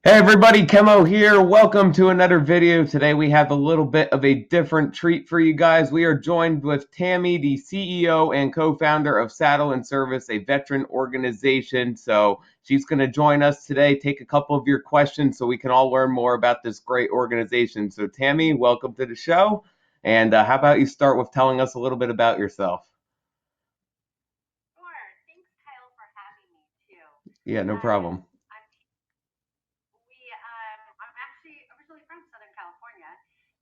Hey everybody, KEMMO here. Welcome to another video. Today we have a little bit of a different treat for you guys. We are joined with Tammy, the CEO and co-founder of Saddle and Service, a veteran organization. So she's going to join us today, take a couple of your questions so we can all learn more about this great organization. So Tammy, welcome to the show. And how about you start with telling us a little bit about yourself? Sure. Thanks, Kyle, for having me too. Yeah, no problem. I'm I'm actually originally from Southern California,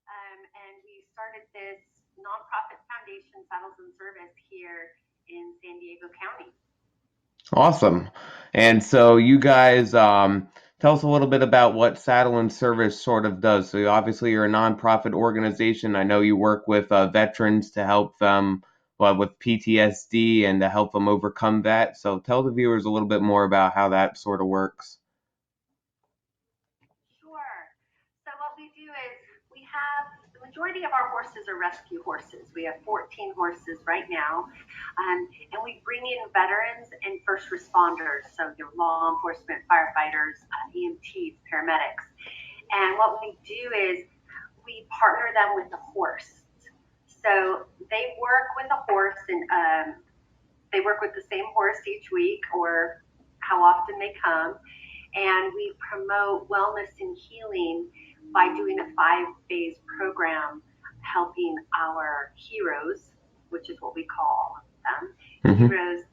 and we started this nonprofit foundation, Saddles and Service, here in San Diego County. Awesome. And so you guys tell us a little bit about what Saddle and Service sort of does. So obviously you're a nonprofit organization. I know you work with veterans to help them with PTSD and to help them overcome that. So tell the viewers a little bit more about how that sort of works. Sure. So what we do is we have the majority of our horses are rescue horses. We have 14 horses right now, and we bring in veterans and first responders, so your law enforcement, firefighters, EMTs, paramedics. And what we do is we partner them with the horse. So they work with a horse, and they work with the same horse each week or how often they come, and we promote wellness and healing by doing a 5 phase program helping our heroes, which is what we call them, Hmm. heroes,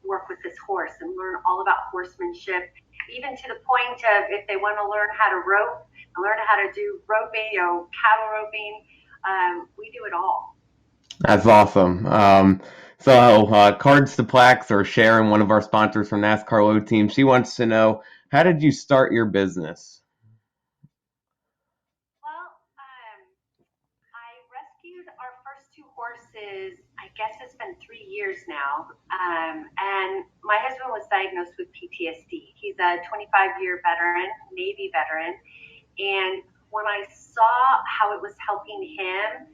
work with this horse and learn all about horsemanship, even to the point of if they want to learn how to rope and learn how to do roping, cattle roping, we do it all. That's awesome. Cards to Plaques or Sharon, one of our sponsors from NASCAR Low Teams, she wants to know, how did you start your business? Well, I rescued our first two horses. I guess it's been 3 years now. And my husband was diagnosed with PTSD. He's a 25-year veteran, Navy veteran. And when I saw how it was helping him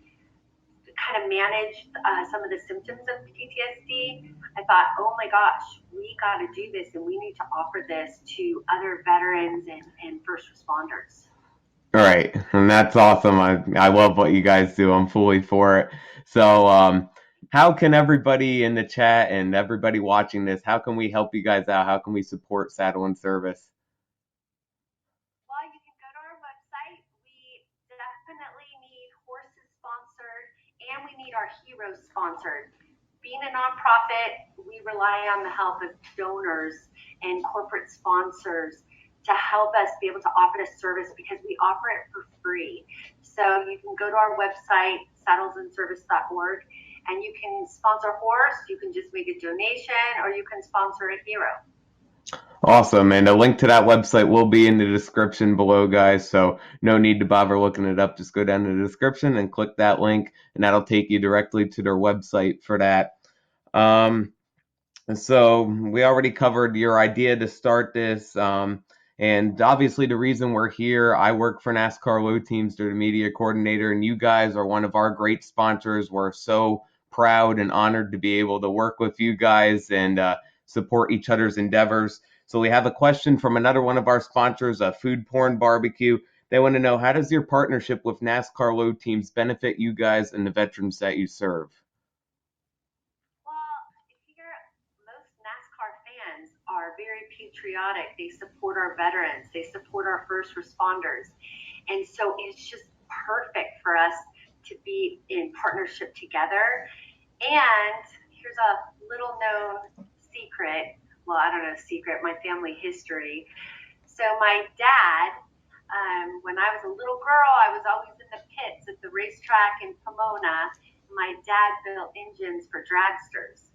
kind of manage some of the symptoms of PTSD, I thought, oh my gosh, we got to do this and we need to offer this to other veterans and first responders. Right, and that's awesome. I love what you guys do. I'm fully for it. So, how can everybody in the chat and everybody watching this, how can we help you guys out? How can we support Saddle and Service? Well, you can go to our website. We definitely need horses sponsored and we need our heroes sponsored. Being a nonprofit, we rely on the help of donors and corporate sponsors to help us be able to offer this service because we offer it for free. So you can go to our website, saddlesandservice.org, and you can sponsor a horse, you can just make a donation, or you can sponsor a hero. Awesome, and a link to that website will be in the description below, guys. So no need to bother looking it up. Just go down to the description and click that link, and that'll take you directly to their website for that. Um, So we already covered your idea to start this. And obviously, the reason we're here, I work for NASCAR Low Teams, they're the media coordinator, and you guys are one of our great sponsors. We're so proud and honored to be able to work with you guys and support each other's endeavors. So we have a question from another one of our sponsors, Food Porn Barbecue. They want to know, how does your partnership with NASCAR Low Teams benefit you guys and the veterans that you serve? Well, here, most NASCAR fans are very patriotic. They support our veterans, they support our first responders. And so it's just perfect for us to be in partnership together. And here's a little known secret. Well, I don't know, secret, my family history. So, my dad, when I was a little girl, I was always in the pits at the racetrack in Pomona. My dad built engines for dragsters.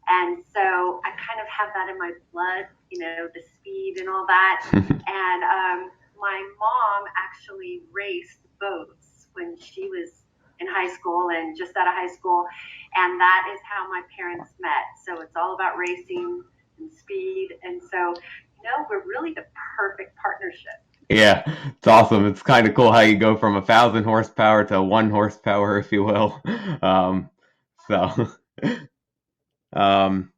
And so I kind of have that in my blood, the speed and all that. And my mom actually raced boats when she was in high school and just out of high school. And that is how my parents met. So it's all about racing and speed. And so, we're really the perfect partnership. Yeah, it's awesome. It's kind of cool how you go from 1,000 horsepower to 1 horsepower, if you will. Um, so, um,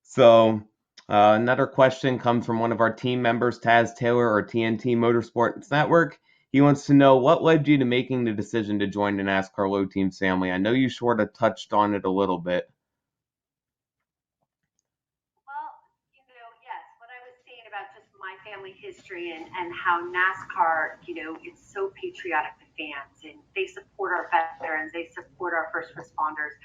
so Another question comes from one of our team members, Taz Taylor, or TNT Motorsports Network. He wants to know what led you to making the decision to join the NASCAR Low Teams family. I know you sort of touched on it a little bit. Well, yes, what I was saying about just my family history and how NASCAR, it's so patriotic to fans and they support our veterans, they support our first responders.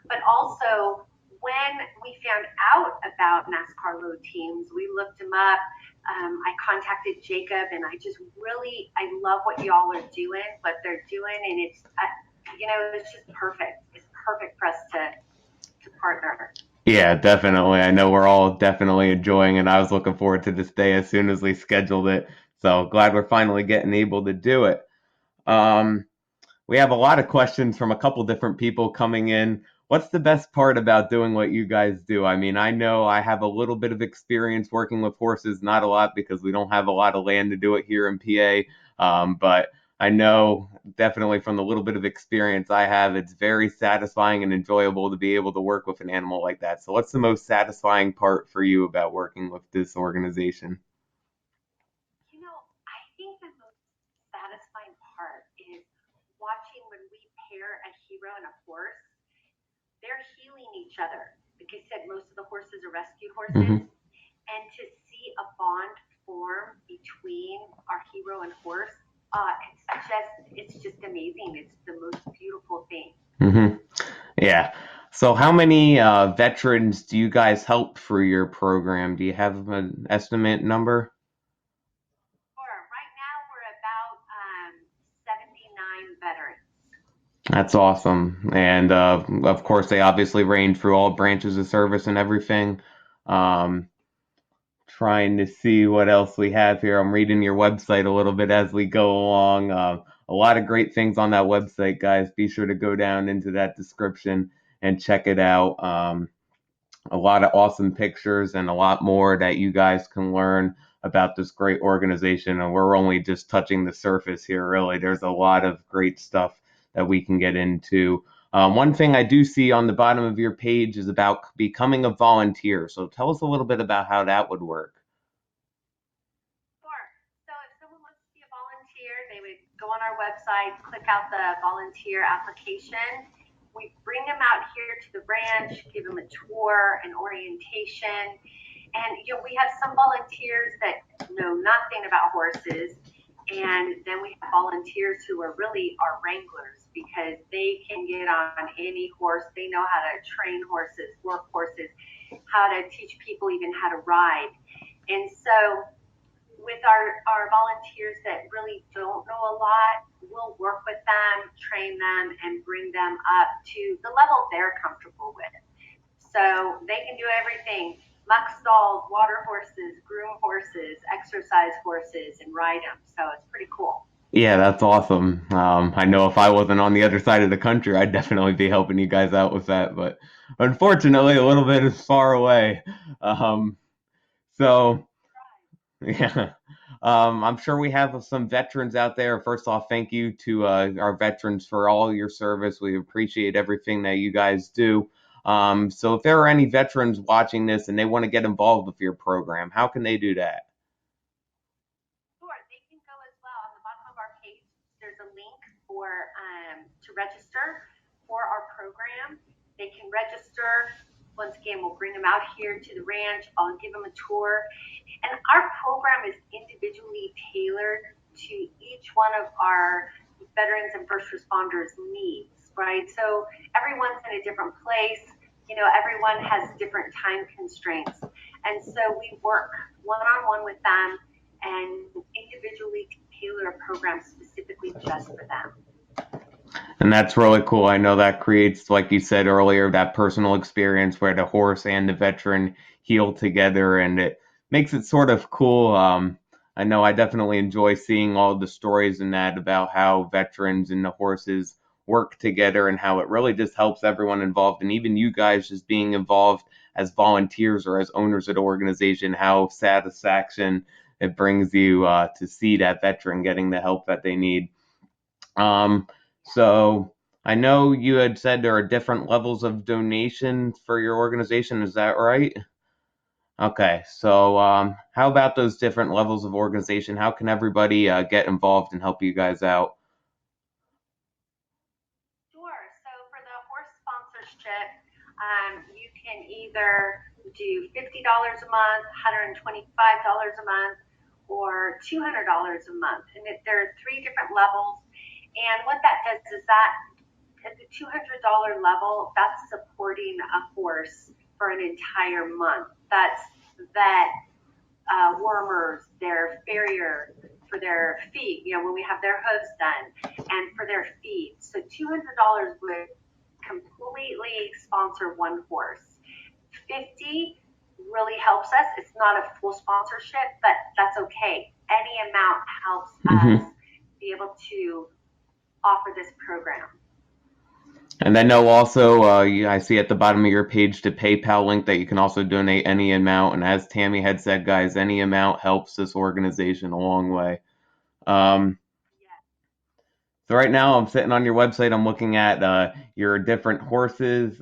But also, when we found out about NASCAR Low Teams, we looked them up. I contacted Jacob, and I love what y'all are doing, what they're doing, and it's just perfect. It's perfect for us to partner. Yeah, definitely. I know we're all definitely enjoying it. I was looking forward to this day as soon as we scheduled it. So glad we're finally getting able to do it. Um, we have a lot of questions from a couple different people coming in. What's the best part about doing what you guys do? I mean, I know I have a little bit of experience working with horses, not a lot because we don't have a lot of land to do it here in PA. But I know definitely from the little bit of experience I have, it's very satisfying and enjoyable to be able to work with an animal like that. So, what's the most satisfying part for you about working with this organization? I think the most satisfying part is watching when we pair a hero and a horse, they're healing each other. Like I said, most of the horses are rescue horses. Hmm. And to see a bond form between our hero and horse, it's just amazing. It's the most beautiful thing. Hmm. Yeah. So, how many veterans do you guys help through your program? Do you have an estimate number? Sure. Right now, we're about 79 veterans. That's awesome. And of course, they obviously range through all branches of service and everything. Um, Trying to see what else we have here. I'm reading your website a little bit as we go along. A lot of great things on that website, guys. Be sure to go down into that description and check it out. A lot of awesome pictures and a lot more that you guys can learn about this great organization. And we're only just touching the surface here, really. There's a lot of great stuff that we can get into. One thing I do see on the bottom of your page is about becoming a volunteer. So tell us a little bit about how that would work. Sure. So if someone wants to be a volunteer, they would go on our website, click out the volunteer application. We bring them out here to the ranch, give them a tour, an orientation. And we have some volunteers that know nothing about horses, and then we have volunteers who are really our wranglers because they can get on any horse. They know how to train horses, work horses, how to teach people even how to ride. And so with our volunteers that really don't know a lot, we'll work with them, train them, and bring them up to the level they're comfortable with. So they can do everything: muck stalls, water horses, groom horses, exercise horses, and ride them. So it's pretty cool. Yeah, that's awesome. I know if I wasn't on the other side of the country, I'd definitely be helping you guys out with that. But unfortunately, a little bit is far away. Um, so, yeah. I'm sure we have some veterans out there. First off, thank you to our veterans for all your service. We appreciate everything that you guys do. So, if there are any veterans watching this and they want to get involved with your program, how can they do that? Sure, they can go as well. On the bottom of our page, there's a link for to register for our program. They can register. Once again, we'll bring them out here to the ranch. I'll give them a tour. And our program is individually tailored to each one of our veterans and first responders' needs, right? So everyone's in a different place. Everyone has different time constraints. And so we work one on one with them and individually tailor a program specifically just for them. And that's really cool. I know that creates, like you said earlier, that personal experience where the horse and the veteran heal together, and it makes it sort of cool. I know I definitely enjoy seeing all the stories in that about how veterans and the horses work together and how it really just helps everyone involved, and even you guys just being involved as volunteers or as owners of the organization, how satisfaction it brings you to see that veteran getting the help that they need. Um, so I know you had said there are different levels of donation for your organization. Is that right? Okay, so how about those different levels of organization? How can everybody get involved and help you guys out? Sure. So for the horse sponsorship, you can either do $50 a month, $125 a month, or $200 a month. And there are three different levels. And what that does is that at the $200 level, that's supporting a horse for an entire month. That's vet, wormers, their farrier for their feet, when we have their hooves done, and for their feet. So $200 would completely sponsor one horse. 50 really helps us. It's not a full sponsorship, but that's okay. Any amount helps Hmm. us be able to offer this program. And I know also, I see at the bottom of your page the PayPal link that you can also donate any amount. And as Tammy had said, guys, any amount helps this organization a long way. Um, Yes. so right now I'm sitting on your website. I'm looking at your different horses.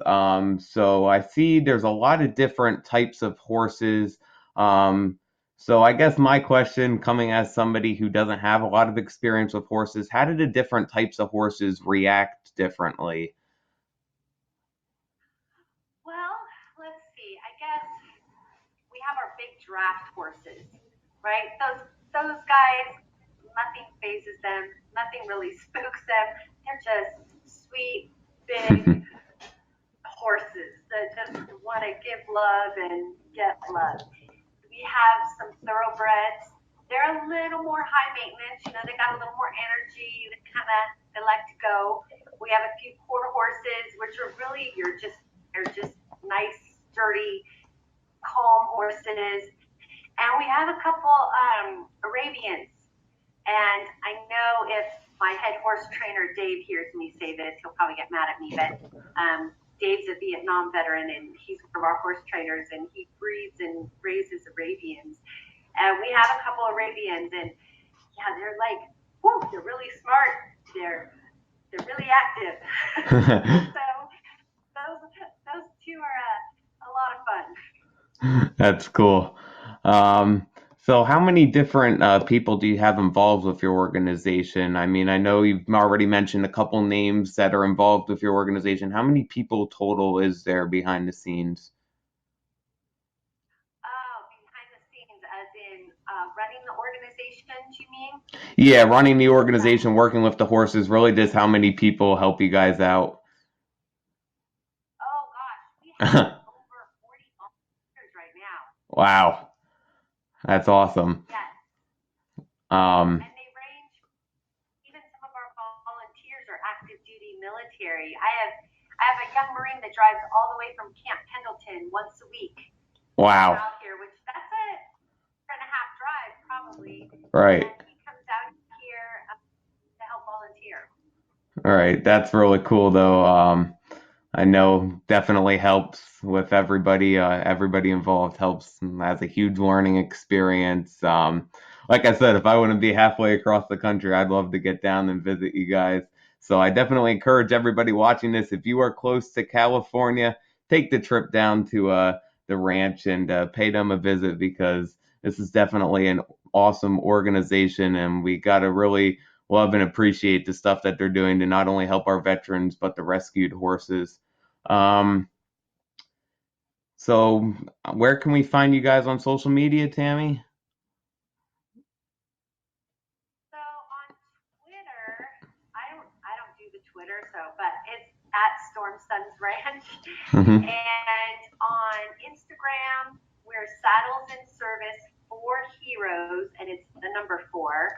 So I see there's a lot of different types of horses. Um, so I guess my question, coming as somebody who doesn't have a lot of experience with horses, how do the different types of horses react differently? Well, let's see. I guess we have our big draft horses, right? Those guys, nothing phases them, nothing really spooks them. They're just sweet, big horses that just want to give love and get love. We have some thoroughbreds. They're a little more high maintenance. They got a little more energy. They like to go. We have a few quarter horses, which are really they're just nice, sturdy, calm horses. And we have a couple Arabians. And I know if my head horse trainer Dave hears me say this, he'll probably get mad at me. But Dave's a Vietnam veteran, and he's one of our horse trainers, and he breeds and raises Arabians. And we have a couple Arabians, and yeah, they're like, whoo, they're really smart. They're really active. So those two are a lot of fun. That's cool. Um, so how many different people do you have involved with your organization? I mean, I know you've already mentioned a couple names that are involved with your organization. How many people total is there behind the scenes? Oh, behind the scenes, as in running the organization, you mean? Yeah, running the organization, working with the horses, really just how many people help you guys out? Oh gosh, we have over 40 volunteers right now. Wow, that's awesome. Yes, Um, and they range. Even some of our volunteers are active duty military. I have a young Marine that drives all the way from Camp Pendleton once a week to come wow, out here, which that's a 1.5 drive probably, right. and he comes out here to help volunteer. All right, that's really cool though. I know definitely helps with everybody. Everybody involved helps as a huge learning experience. Like I said, if I wouldn't be halfway across the country, I'd love to get down and visit you guys. So I definitely encourage everybody watching this. If you are close to California, take the trip down to the ranch and pay them a visit because this is definitely an awesome organization, and we got to really love and appreciate the stuff that they're doing to not only help our veterans but the rescued horses. Um, so where can we find you guys on social media, Tammy? So on Twitter, I don't do the Twitter, but it's at Storm Suns Ranch, Hmm. and on Instagram we're Saddles in Service for Heroes, and it's the number four,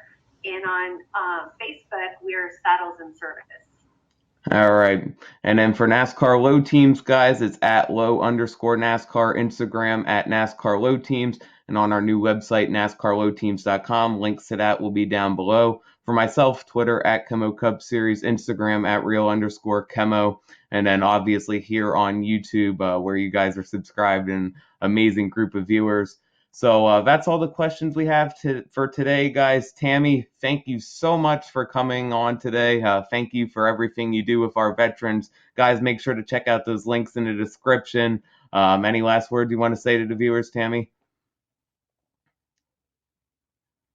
and on Facebook we're Saddles in Service. All right. And then for NASCAR Low Teams, guys, it's at low underscore NASCAR, Instagram at NASCAR Low Teams, and on our new website, NASCARlowteams.com. Links to that will be down below. For myself, Twitter at KEMMO Cup Series, Instagram at real underscore KEMMO, and then obviously here on YouTube, where you guys are subscribed and amazing group of viewers. So that's all the questions we have for today, guys. Tammy, thank you so much for coming on today. Thank you for everything you do with our veterans. Guys, make sure to check out those links in the description. Any last words you want to say to the viewers, Tammy?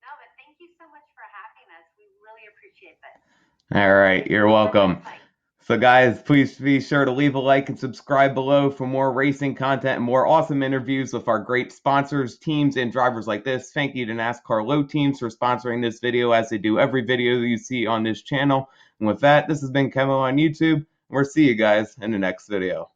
No, but thank you so much for having us. We really appreciate this. All right, you're welcome. So guys, please be sure to leave a like and subscribe below for more racing content and more awesome interviews with our great sponsors, teams, and drivers like this. Thank you to NASCAR Low Teams for sponsoring this video, as they do every video you see on this channel. And with that, this has been KEMMO on YouTube, and we'll see you guys in the next video.